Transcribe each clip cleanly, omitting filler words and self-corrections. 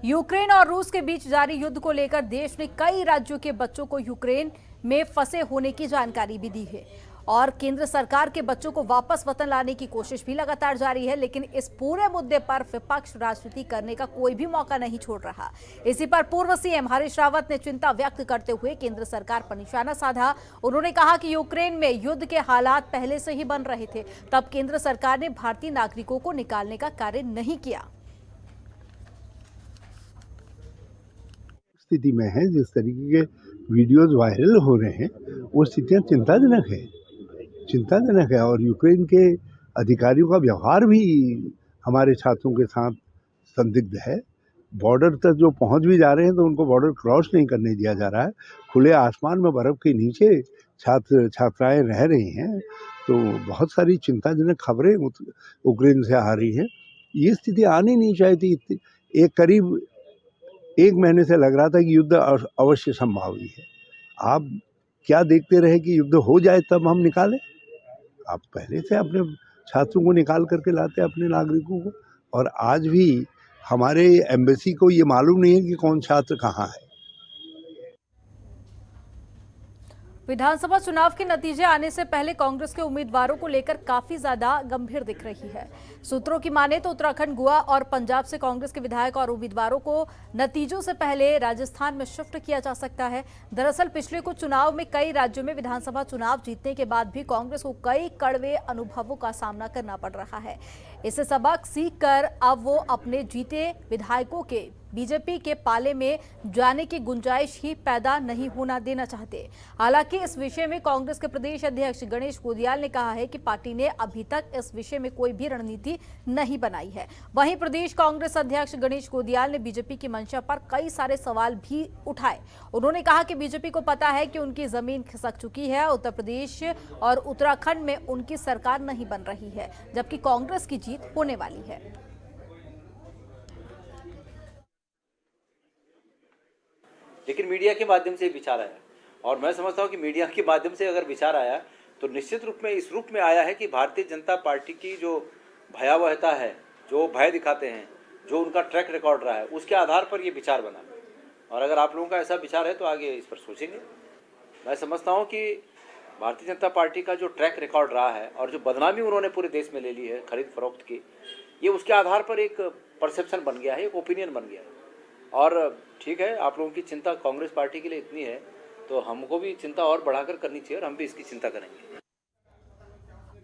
Ukraine और रूस के बीच जारी युद्ध को लेकर देश ने कई राज्यों के बच्चों को यूक्रेन में फंसे होने की जानकारी भी दी है और केंद्र सरकार के बच्चों को वापस वतन लाने की कोशिश भी लगातार जारी है। लेकिन इस पूरे मुद्दे पर विपक्ष राजनीति करने का कोई भी मौका नहीं छोड़ रहा। इसी पर पूर्व सीएम हरीश रावत ने चिंता व्यक्त करते हुए केंद्र सरकार पर निशाना साधा। उन्होंने कहा कि यूक्रेन में युद्ध के हालात पहले से ही बन रहे थे, तब केंद्र सरकार ने भारतीय नागरिकों को निकालने का कार्य नहीं किया। स्थिति में है, जिस तरीके के वीडियोज वायरल हो रहे हैं वो स्थितियां चिंताजनक है और यूक्रेन के अधिकारियों का व्यवहार भी हमारे छात्रों के साथ संदिग्ध है। बॉर्डर तक जो पहुंच भी जा रहे हैं तो उनको बॉर्डर क्रॉस नहीं करने दिया जा रहा है। खुले आसमान में बर्फ के नीचे छात्र छात्राएं रह रही हैं, तो बहुत सारी चिंताजनक खबरें यूक्रेन से आ रही हैं। ये स्थिति आनी नहीं चाहिए थी। करीब एक महीने से लग रहा था कि युद्ध अवश्य संभावी है। आप क्या देखते रहे कि युद्ध हो जाए तब हम निकालें? आप पहले से अपने छात्रों को निकाल करके लाते, अपने नागरिकों को। और आज भी हमारे एम्बेसी को ये मालूम नहीं है कि कौन छात्र कहाँ है। विधानसभा चुनाव के नतीजे आने से पहले कांग्रेस के उम्मीदवारों को लेकर काफी ज्यादा गंभीर दिख रही है। सूत्रों की माने तो उत्तराखंड, गोवा और पंजाब से कांग्रेस के विधायक और उम्मीदवारों को नतीजों से पहले राजस्थान में शिफ्ट किया जा सकता है। दरअसल पिछले कुछ चुनाव में कई राज्यों में विधानसभा चुनाव जीतने के बाद भी कांग्रेस को कई कड़वे अनुभवों का सामना करना पड़ रहा है। इससे सबक सीखकर अब वो अपने जीते विधायकों के बीजेपी के पाले में जाने की गुंजाइश ही पैदा नहीं होना देना चाहते। हालांकि इस विषय में कांग्रेस के प्रदेश अध्यक्ष गणेश गोदियाल ने कहा है कि पार्टी ने अभी तक इस विषय में कोई भी रणनीति नहीं बनाई है। वहीं प्रदेश कांग्रेस अध्यक्ष गणेश गोदियाल ने बीजेपी की मंशा पर कई सारे सवाल भी उठाए। उन्होंने कहा कि बीजेपी को पता है कि उनकी जमीन खिसक चुकी है, उत्तर प्रदेश और उत्तराखंड में उनकी सरकार नहीं बन रही है, जबकि कांग्रेस की जीत होने वाली है। लेकिन मीडिया के माध्यम से विचार आया और मैं समझता हूं कि मीडिया के माध्यम से अगर विचार आया तो निश्चित रूप में इस रूप में आया है कि भारतीय जनता पार्टी की जो भयावहता है, जो भय दिखाते हैं, जो उनका ट्रैक रिकॉर्ड रहा है, उसके आधार पर ये विचार बना। और अगर आप लोगों का ऐसा विचार है तो आगे इस पर सोचेंगे। मैं समझता हूँ कि भारतीय जनता पार्टी का जो ट्रैक रिकॉर्ड रहा है और जो बदनामी उन्होंने पूरे देश में ले ली है खरीद फरोख्त की, ये उसके आधार पर एक परसेप्शन बन गया है, एक ओपिनियन बन गया है। और ठीक है, आप लोगों की चिंता कांग्रेस पार्टी के लिए इतनी है तो हमको भी चिंता और बढ़ाकर करनी चाहिए और हम भी इसकी चिंता करेंगे।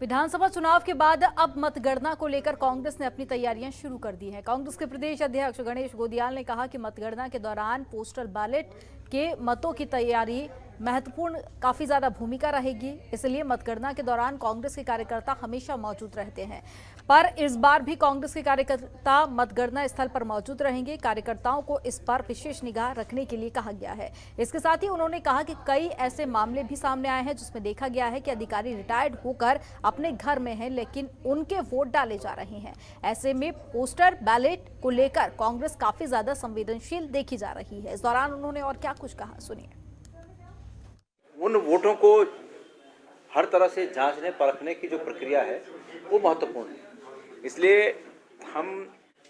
विधानसभा चुनाव के बाद अब मतगणना को लेकर कांग्रेस ने अपनी तैयारियां शुरू कर दी हैं। कांग्रेस के प्रदेश अध्यक्ष गणेश गोदियाल ने कहा कि मतगणना के दौरान पोस्टल बैलेट के मतों की तैयारी महत्वपूर्ण काफी ज्यादा भूमिका रहेगी, इसलिए मतगणना के दौरान कांग्रेस के कार्यकर्ता हमेशा मौजूद रहते हैं। पर इस बार भी कांग्रेस के कार्यकर्ता मतगणना स्थल पर मौजूद रहेंगे। कार्यकर्ताओं को इस पर विशेष निगाह रखने के लिए कहा गया है। इसके साथ ही उन्होंने कहा कि कई ऐसे मामले भी सामने आए हैं जिसमें देखा गया है कि अधिकारी रिटायर्ड होकर अपने घर में हैं, लेकिन उनके वोट डाले जा रहे हैं। ऐसे में पोस्टर बैलेट को लेकर कांग्रेस काफी ज्यादा संवेदनशील देखी जा रही है। इस दौरान उन्होंने और क्या कुछ कहा, सुनिए। उन वोटों को हर तरह से जांचने परखने की जो प्रक्रिया है वो महत्वपूर्ण है। इसलिए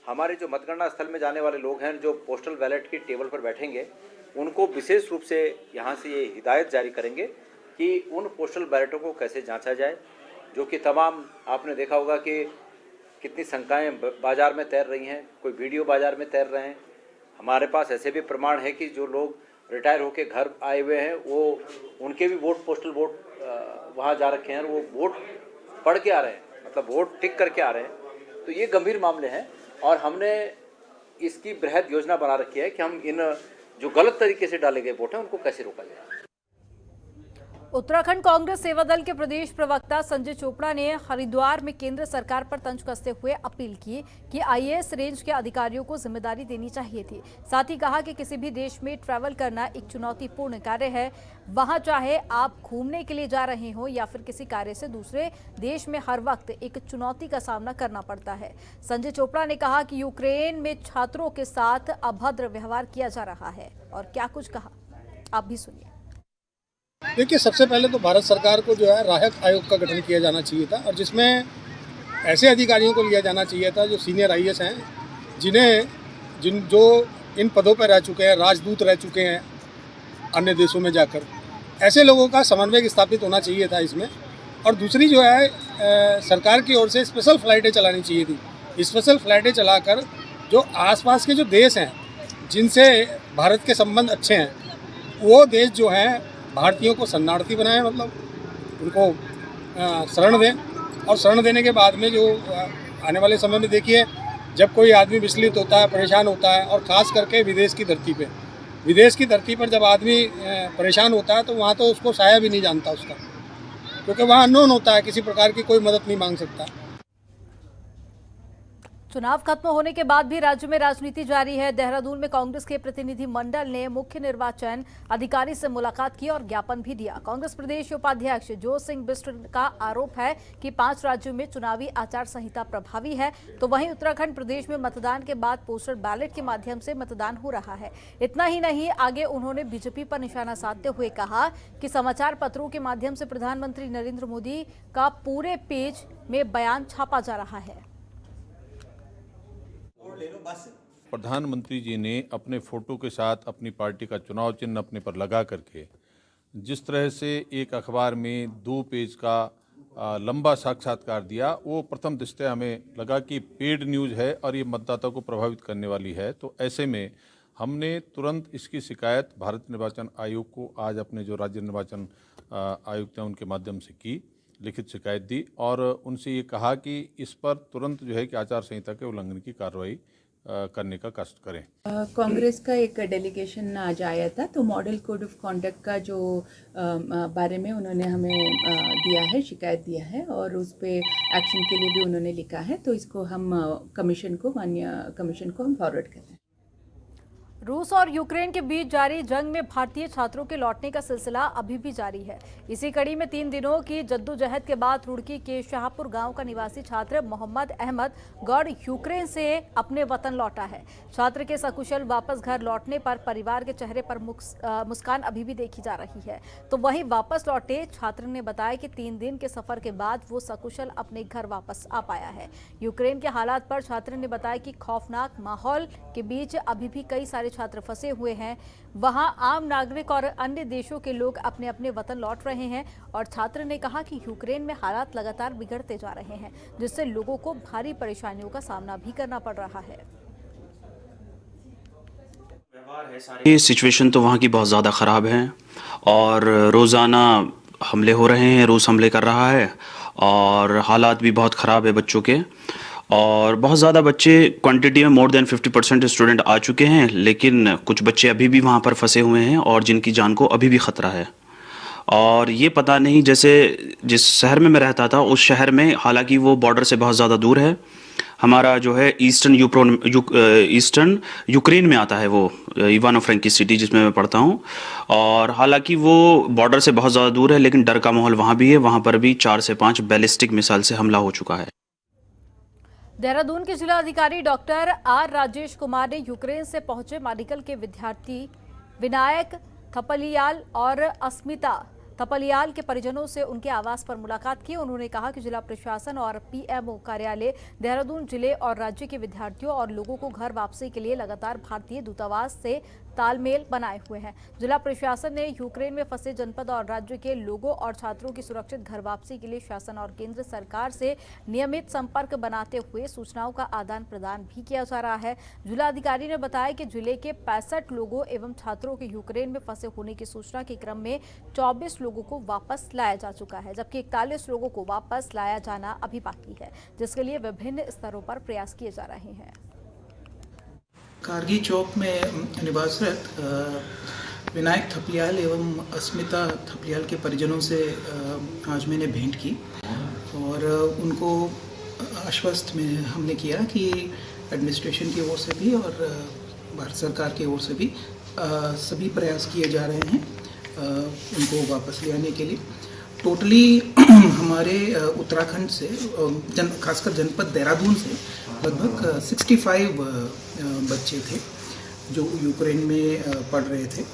हमारे जो मतगणना स्थल में जाने वाले लोग हैं, जो पोस्टल बैलेट की टेबल पर बैठेंगे, उनको विशेष रूप से यहाँ से ये हिदायत जारी करेंगे कि उन पोस्टल बैलेटों को कैसे जांचा जाए, जो कि तमाम आपने देखा होगा कि कितनी शंकाएँ बाजार में तैर रही हैं, कोई वीडियो बाजार में तैर रहे हैं। हमारे पास ऐसे भी प्रमाण है कि जो लोग रिटायर होके घर आए हुए हैं वो उनके भी वोट, पोस्टल वोट वहाँ जा रखे हैं, वो वोट पढ़ के आ रहे हैं, मतलब वोट टिक करके आ रहे हैं। तो ये गंभीर मामले हैं और हमने इसकी बृहद योजना बना रखी है कि हम इन जो गलत तरीके से डाले गए वोट हैं उनको कैसे रोका जाए। उत्तराखंड कांग्रेस सेवा दल के प्रदेश प्रवक्ता संजय चोपड़ा ने हरिद्वार में केंद्र सरकार पर तंज कसते हुए अपील की कि आईएएस रेंज के अधिकारियों को जिम्मेदारी देनी चाहिए थी। साथ ही कहा कि किसी भी देश में ट्रैवल करना एक चुनौतीपूर्ण कार्य है। वहां चाहे आप घूमने के लिए जा रहे हो या फिर किसी कार्य से दूसरे देश में, हर वक्त एक चुनौती का सामना करना पड़ता है। संजय चोपड़ा ने कहा कि यूक्रेन में छात्रों के साथ अभद्र व्यवहार किया जा रहा है और क्या कुछ कहा, आप भी सुनिए। देखिए, सबसे पहले तो भारत सरकार को जो है राहत आयोग का गठन किया जाना चाहिए था और जिसमें ऐसे अधिकारियों को लिया जाना चाहिए था जो सीनियर आईएएस हैं, जिन्हें जो इन पदों पर रह चुके हैं, राजदूत रह चुके हैं अन्य देशों में जाकर, ऐसे लोगों का समन्वय स्थापित होना चाहिए था इसमें। और दूसरी जो है सरकार की ओर से स्पेशल फ़्लाइटें चलानी चाहिए थी। स्पेशल फ़्लाइटें चलाकर जो आसपास के जो देश हैं जिनसे भारत के संबंध अच्छे हैं, वो देश जो हैं भारतीयों को शरणार्थी बनाएं, मतलब उनको शरण दें। और शरण देने के बाद में जो आने वाले समय में देखिए, जब कोई आदमी विचलित होता है, परेशान होता है, और ख़ास करके विदेश की धरती पर जब आदमी परेशान होता है तो वहाँ तो उसको साया भी नहीं जानता उसका, क्योंकि वहाँ अननोन होता है, किसी प्रकार की कोई मदद नहीं मांग सकता। चुनाव खत्म होने के बाद भी राज्य में राजनीति जारी है। देहरादून में कांग्रेस के प्रतिनिधि मंडल ने मुख्य निर्वाचन अधिकारी से मुलाकात की और ज्ञापन भी दिया। कांग्रेस प्रदेश उपाध्यक्ष जोर सिंह बिष्ट का आरोप है कि 5 राज्यों में चुनावी आचार संहिता प्रभावी है, तो वहीं उत्तराखंड प्रदेश में मतदान के बाद पोस्टल बैलेट के माध्यम से मतदान हो रहा है। इतना ही नहीं, आगे उन्होंने बीजेपी पर निशाना साधते हुए कहा कि समाचार पत्रों के माध्यम से प्रधानमंत्री नरेंद्र मोदी का पूरे पेज में बयान छापा जा रहा है। प्रधानमंत्री जी ने अपने फोटो के साथ अपनी पार्टी का चुनाव चिन्ह अपने पर लगा करके जिस तरह से एक अखबार में 2 पेज का लंबा साक्षात्कार दिया, वो प्रथम दृष्टया हमें लगा कि पेड न्यूज़ है और ये मतदाता को प्रभावित करने वाली है। तो ऐसे में हमने तुरंत इसकी शिकायत भारत निर्वाचन आयोग को आज अपने जो राज्य निर्वाचन आयुक्त हैं उनके माध्यम से की, लिखित शिकायत दी और उनसे ये कहा कि इस पर तुरंत जो है कि आचार संहिता के उल्लंघन की कार्रवाई करने का कष्ट करें। कांग्रेस का एक डेलीगेशन आज आया था, तो मॉडल कोड ऑफ कॉन्डक्ट का जो बारे में उन्होंने हमें दिया है, शिकायत दिया है और उस पे एक्शन के लिए भी उन्होंने लिखा है, तो इसको हम माननीय कमीशन को हम फॉरवर्ड कर रहे हैं। रूस और यूक्रेन के बीच जारी जंग में भारतीय छात्रों के लौटने का सिलसिला अभी भी जारी है। इसी कड़ी में 3 दिनों की जद्दोजहद के बाद रुड़की के शाहपुर गांव का निवासी छात्र मोहम्मद अहमद गौड़ यूक्रेन से अपने वतन लौटा है। छात्र के सकुशल वापस घर लौटने पर परिवार के चेहरे पर मुस्कान अभी भी देखी जा रही है। तो वहीं वापस लौटे छात्र ने बताया कि 3 दिन के सफर के बाद वो सकुशल अपने घर वापस आ पाया है। यूक्रेन के हालात पर छात्र ने बताया कि खौफनाक माहौल के बीच अभी भी कई सारे छात्र फंसे हुए हैं। वहां आम नागरिक और अन्य देशों के लोग अपने अपने वतन लौट रहे हैं और छात्र ने कहा कि यूक्रेन में हालात लगातार बिगड़ते जा रहे हैं, जिससे लोगों को भारी परेशानियों का सामना भी करना पड़ रहा है। ये सिचुएशन तो वहाँ की बहुत ज़्यादा ख़राब है और रोज़ाना हमले हो रहे हैं, रूस हमले कर रहा है और हालात भी बहुत ख़राब है बच्चों के। और बहुत ज़्यादा बच्चे क्वांटिटी में मोर देन 50% स्टूडेंट आ चुके हैं, लेकिन कुछ बच्चे अभी भी वहाँ पर फंसे हुए हैं और जिनकी जान को अभी भी ख़तरा है। और ये पता नहीं, जैसे जिस शहर में मैं रहता था उस शहर में, हालांकि वो बॉर्डर से बहुत ज़्यादा दूर है, हमारा जो है ईस्टर्न यूक्रेन में आता है वो इवानो-फ्रैंकी सिटी जिसमें मैं पढ़ता हूँ, और हालांकि वो बॉर्डर से बहुत ज़्यादा दूर है, लेकिन डर का माहौल वहाँ भी है। वहाँ पर भी 4 से 5 बैलिस्टिक मिसाइल से हमला हो चुका है। देहरादून के जिला अधिकारी डॉक्टर आर राजेश कुमार ने यूक्रेन से पहुंचे मेडिकल के विद्यार्थी विनायक थपलियाल और अस्मिता थपलियाल के परिजनों से उनके आवास पर मुलाकात की। उन्होंने कहा कि जिला प्रशासन और पीएमओ कार्यालय देहरादून जिले और राज्य के विद्यार्थियों और लोगों को घर वापसी के लिए लगातार भारतीय दूतावास से तालमेल बनाए हुए हैं। जिला प्रशासन ने यूक्रेन में फंसे जनपद और राज्य के लोगों और छात्रों की सुरक्षित घर वापसी के लिए शासन और केंद्र सरकार से नियमित संपर्क बनाते हुए सूचनाओं का आदान प्रदान भी किया जा रहा है। जिला अधिकारी ने बताया कि जिले के 65 लोगों एवं छात्रों के यूक्रेन में फंसे होने की सूचना के क्रम में 24 लोगों को वापस लाया जा चुका है, जबकि 41 लोगों को वापस लाया जाना अभी बाकी है, जिसके लिए विभिन्न स्तरों पर प्रयास किए जा रहे हैं। कारगी चौक में निवासरत विनायक थपलियाल एवं अस्मिता थपलियाल के परिजनों से आज मैंने भेंट की और उनको आश्वस्त में हमने किया कि एडमिनिस्ट्रेशन की ओर से भी और भारत सरकार की ओर से भी सभी प्रयास किए जा रहे हैं उनको वापस ले आने के लिए। टोटली हमारे उत्तराखंड से खासकर जनपद देहरादून से लगभग 65 बच्चे थे जो यूक्रेन में पढ़ रहे थे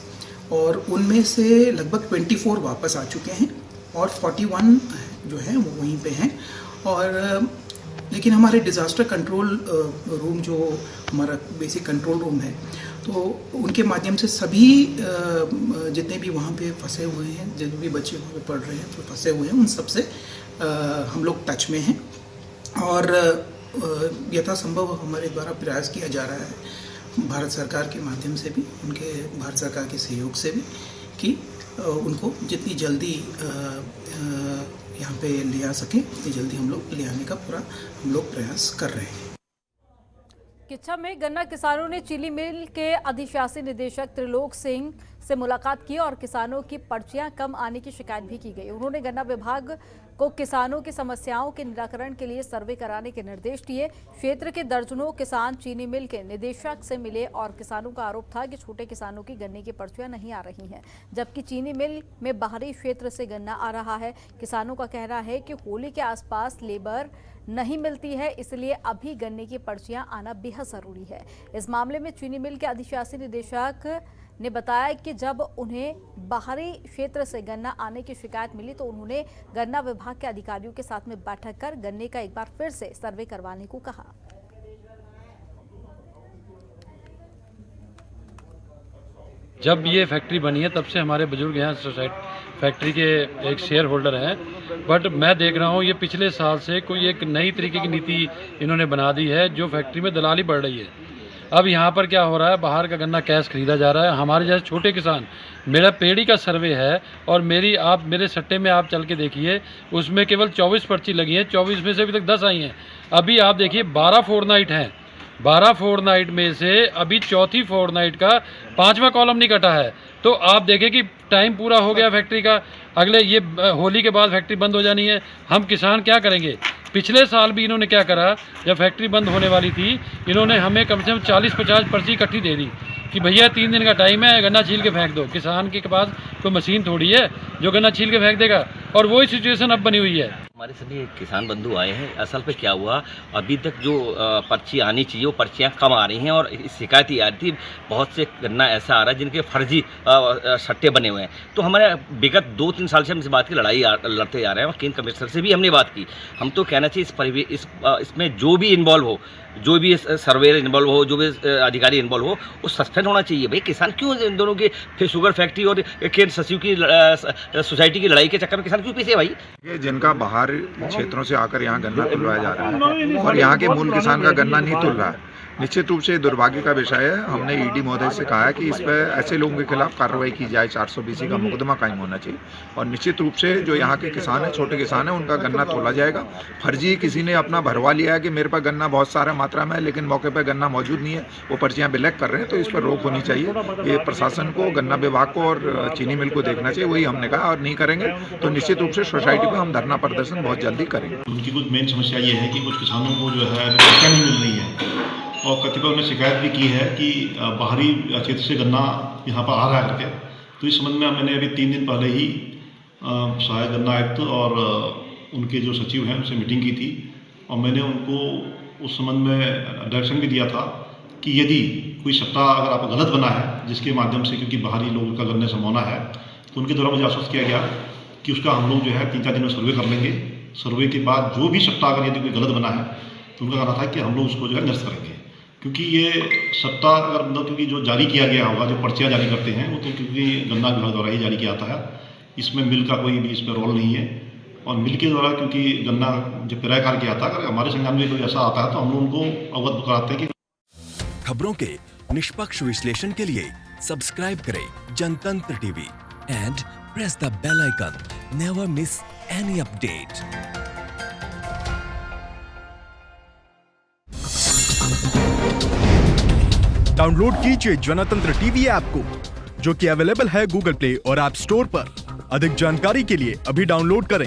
और उनमें से लगभग 24 वापस आ चुके हैं और 41 जो हैं वो वहीं पे हैं। और लेकिन हमारे डिज़ास्टर कंट्रोल रूम जो हमारा बेसिक कंट्रोल रूम है, तो उनके माध्यम से सभी जितने भी वहाँ पे फंसे हुए हैं, जितने भी बच्चे वहाँ पे पढ़ रहे हैं जो फंसे हुए हैं, उन सब से हम लोग टच में हैं और यथासंभव हमारे द्वारा प्रयास किया जा रहा है भारत सरकार के माध्यम से भी, उनके भारत सरकार के सहयोग से भी, कि उनको जितनी जल्दी यहाँ पे ले आ सकें, उतनी जल्दी हम लोग ले आने का पूरा हम लोग प्रयास कर रहे हैं। किच्छा में गन्ना किसानों ने चीनी मिल के अधिशासी निदेशक त्रिलोक सिंह से मुलाकात की और किसानों की पर्चियां कम आने की शिकायत भी की गई। उन्होंने गन्ना विभाग को किसानों की समस्याओं के निराकरण के लिए सर्वे कराने के निर्देश दिए। क्षेत्र के दर्जनों किसान चीनी मिल के निदेशक से मिले और किसानों का आरोप था कि छोटे किसानों की गन्ने की पर्चियां नहीं आ रही हैं, जबकि चीनी मिल में बाहरी क्षेत्र से गन्ना आ रहा है। किसानों का कहना है कि होली के आसपास लेबर नहीं मिलती है, इसलिए अभी गन्ने की पर्चियां आना बेहद जरूरी है। इस मामले में चीनी मिल के अधिशासी निदेशक ने बताया कि जब उन्हें बाहरी क्षेत्र से गन्ना आने की शिकायत मिली तो उन्होंने गन्ना विभाग के अधिकारियों के साथ में बैठक कर गन्ने का एक बार फिर से सर्वे करवाने को कहा। जब ये फैक्ट्री बनी है तब से हमारे बुजुर्ग यहाँ सोसाइटी फैक्ट्री के एक शेयर होल्डर हैं, बट मैं देख रहा हूँ ये पिछले साल से कोई एक नई तरीके की नीति इन्होंने बना दी है जो फैक्ट्री में दलाली बढ़ रही है। अब यहाँ पर क्या हो रहा है, बाहर का गन्ना कैश खरीदा जा रहा है। हमारे जैसे छोटे किसान, मेरा पेड़ी का सर्वे है और मेरे सट्टे में आप चल के देखिए, उसमें केवल 24 पर्ची लगी हैं, 24 में से अभी तक 10 आई हैं। अभी आप देखिए 12 फोरनाइट हैं, 12 फोरनाइट में से अभी चौथी फोरनाइट का 5वां कॉलम नहीं कटा है। तो आप देखें कि टाइम पूरा हो गया फैक्ट्री का, अगले ये होली के बाद फैक्ट्री बंद हो जानी है। हम किसान क्या करेंगे? पिछले साल भी इन्होंने क्या करा, जब फैक्ट्री बंद होने वाली थी, इन्होंने हमें कम से कम 40-50 पर्ची इकट्ठी दे दी कि भैया 3 दिन का टाइम है, गन्ना छील के फेंक दो। किसान के पास कोई मशीन थोड़ी है जो गन्ना छील के फेंक देगा, और वही सिचुएशन अब बनी हुई है। हमारे सभी किसान बंधु आए हैं। असल पे क्या हुआ, अभी तक जो पर्ची आनी चाहिए वो पर्चियाँ कम आ रही हैं और शिकायत ये आ रही थी बहुत से गन्ना ऐसा आ रहा है जिनके फर्जी सट्टे बने हुए हैं। तो हमारे विगत 2-3 साल से हम इस बात की लड़ाई लड़ते आ रहे हैं और केंद्र कमिश्नर से भी हमने बात की। हम तो कहना चाहिए इसमें जो भी इन्वॉल्व हो, जो भी सर्वेयर इन्वॉल्व हो, जो भी अधिकारी इन्वॉल्व हो, वो सस्पेंड होना चाहिए। भाई किसान क्यों इन दोनों के फिर शुगर फैक्ट्री और केंद्र सचिव की सोसाइटी की लड़ाई के चक्कर में किसान क्यों पीछे है भाई? जिनका बाहर क्षेत्रों से आकर यहाँ गन्ना तुलवाया जा रहा है और यहाँ के मूल किसान का गन्ना नहीं तुल रहा है, निश्चित रूप से दुर्भाग्य का विषय है। हमने ईडी महोदय से कहा है कि इस पर ऐसे लोगों के खिलाफ कार्रवाई की जाए, 420 का मुकदमा कायम होना चाहिए और निश्चित रूप से जो यहाँ के किसान हैं, छोटे किसान हैं, उनका गन्ना तोला जाएगा। फर्जी किसी ने अपना भरवा लिया है कि मेरे पास गन्ना बहुत सारा मात्रा में है लेकिन मौके पर गन्ना मौजूद नहीं है, वो पर्चियाँ ब्लैक कर रहे हैं, तो इस पर रोक होनी चाहिए। ये प्रशासन को, गन्ना विभाग को और चीनी मिल को देखना चाहिए, वही हमने कहा। और नहीं करेंगे तो निश्चित रूप से सोसाइटी पर हम धरना प्रदर्शन बहुत जल्दी करेंगे। उनकी कुछ मेन समस्या ये है कि कुछ किसानों को जो है पर्चियाँ नहीं मिल रही है और कतिपय उन्होंने शिकायत भी की है कि बाहरी क्षेत्र से गन्ना यहाँ पर आ रहा है करके। तो इस संबंध में मैंने अभी 3 दिन पहले ही सहायक गन्ना आयुक्त और उनके जो सचिव हैं उनसे मीटिंग की थी और मैंने उनको उस संबंध में डायरेक्शन भी दिया था कि यदि कोई सट्टा अगर आपका गलत बना है जिसके माध्यम से, क्योंकि बाहरी लोगों का गन्ने संभावना है, तो उनके द्वारा मुझे आश्वस्त किया गया कि उसका हम लोग जो है 3-4 दिन में सर्वे कर लेंगे। सर्वे के बाद जो भी सट्टा अगर यदि कोई गलत बना है तो उनका कहना था कि हम लोग उसको जो है निरस्त करेंगे। क्योंकि ये सट्टा अगर मतलब क्योंकि जो जारी किया गया होगा, जो पर्चियाँ जारी करते हैं, वो तो क्योंकि गन्ना विभाग द्वारा ही जारी किया जाता है, इसमें मिल का कोई भी इस पर रोल नहीं है। और मिल के द्वारा क्योंकि गन्ना जब किराएकार किया था, अगर हमारे संज्ञान में कोई ऐसा आता है तो हम लोग उनको अवगत कराते हैं कि खबरों के निष्पक्ष विश्लेषण के लिए सब्सक्राइब करें Jantantra TV and press the bell icon. Never miss any update. Download कीजिए जनतंत्र टीवी ऐप को, जो कि अवेलेबल है गूगल प्ले और ऐप स्टोर पर। अधिक जानकारी के लिए अभी डाउनलोड करें।